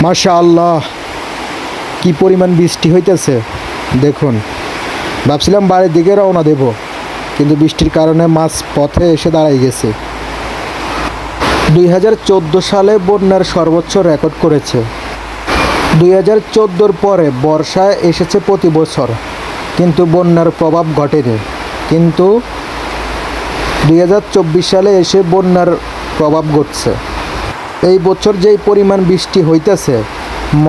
মাশাআল্লাহ, কি পরিমাণ বৃষ্টি হইতেছে দেখুন। ভাবছিলাম বাড়ির দিকে রওনা দেব, কিন্তু বৃষ্টির কারণে মাছ পথে এসে দাঁড়াই গেছে। 2014 সালে বন্যার সর্বোচ্চ রেকর্ড করেছে। 2014-র পরে বর্ষায় এসেছে প্রতি বছর, কিন্তু বন্যার প্রভাব ঘটেনি। কিন্তু 2024 সালে এসে বন্যার প্রভাব ঘটছে। এই বছর যেই পরিমাণ বৃষ্টি হইতেছে,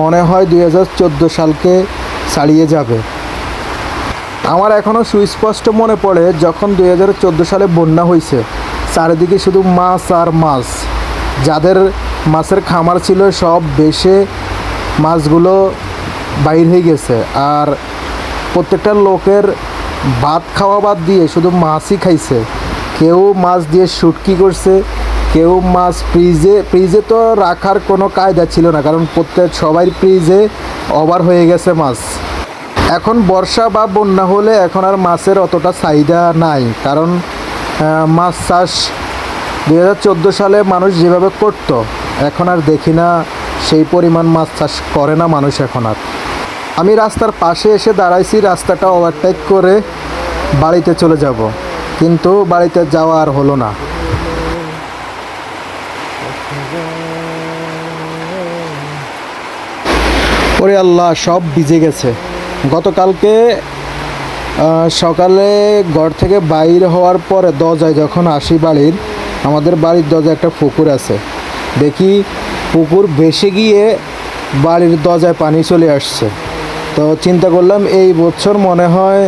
মনে হয় 2014 সালকে ছাড়িয়ে যাবে। আমার এখনও সুস্পষ্ট মনে পড়ে যখন 2014 সালে বন্যা হয়েছে, চারিদিকে শুধু মাছ আর মাছ। যাদের মাছের খামার ছিল সব বেশে মাছগুলো বাইর হয়ে গেছে, আর প্রত্যেকটা লোকের ভাত খাওয়া বাদ দিয়ে শুধু মাছই খাইছে। কেউ মাছ দিয়ে শুটকি করছে, কেউ মাছ ফ্রিজে তো রাখার কোনো কায়দা ছিল না, কারণ সবাই ফ্রিজে ওভার হয়ে গেছে মাছ। এখন বর্ষা বা বন্যা হলে এখন আর মাছের অতটা চাহিদা নাই, কারণ মাছ চাষ 2014 সালে মানুষ যেভাবে করত, এখন আর দেখি না সেই পরিমাণ মাছ চাষ করে না মানুষ এখন আর। আমি রাস্তার পাশে এসে দাঁড়াইছি, রাস্তাটা ওভারটেক করে বাড়িতে চলে যাব, কিন্তু বাড়িতে যাওয়া আর হলো না। ওরে আল্লাহ, সব ভিজে গেছে। গতকালকে সকালে ঘর থেকে বাইর হওয়ার পরে দরজায় যখন আসি বাড়ির, আমাদের বাড়ির দরজায় একটা পুকুর আছে, দেখি পুকুর ভেসে গিয়ে বাড়ির দরজায় পানি চলে আসছে। তো চিন্তা করলাম এই বছর মনে হয়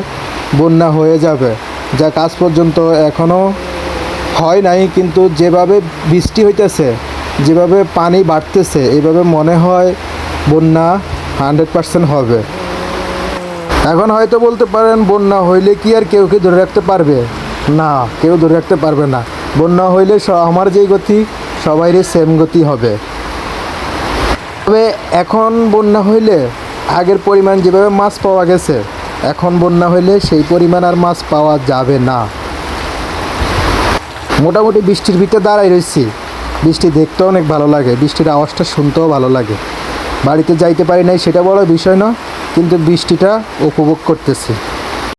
বন্যা হয়ে যাবে, যা কাজ পর্যন্ত এখনও হয় নাই, কিন্তু যেভাবে বৃষ্টি হইতেছে, যেভাবে পানি বাড়তেছে, এইভাবে মনে হয় বন্যা 100% হবে। এখন হয়তো বলতে পারেন বন্যা হইলে কি আর কেউ ধরে রাখতে পারবে? না, কেউ ধরে রাখতে পারবে না। বন্যা হইলে আমার যেই গতি, সবাইরই সেম গতি হবে। তবে এখন বন্যা হইলে আগের পরিমাণ যেভাবে মাছ পাওয়া গেছে, এখন বন্যা হইলে সেই পরিমাণ আর মাছ পাওয়া যাবে না। মোটামুটি বৃষ্টির ভিতরে দাঁড়াই রয়েছি। বৃষ্টি দেখতেও অনেক ভালো লাগে, বৃষ্টির আওয়াজটা শুনতেও ভালো লাগে। বাড়িতে যাইতে পারি নাই সেটা বড় বিষয় না, কিন্তু বৃষ্টিটা উপভোগ করতেছি।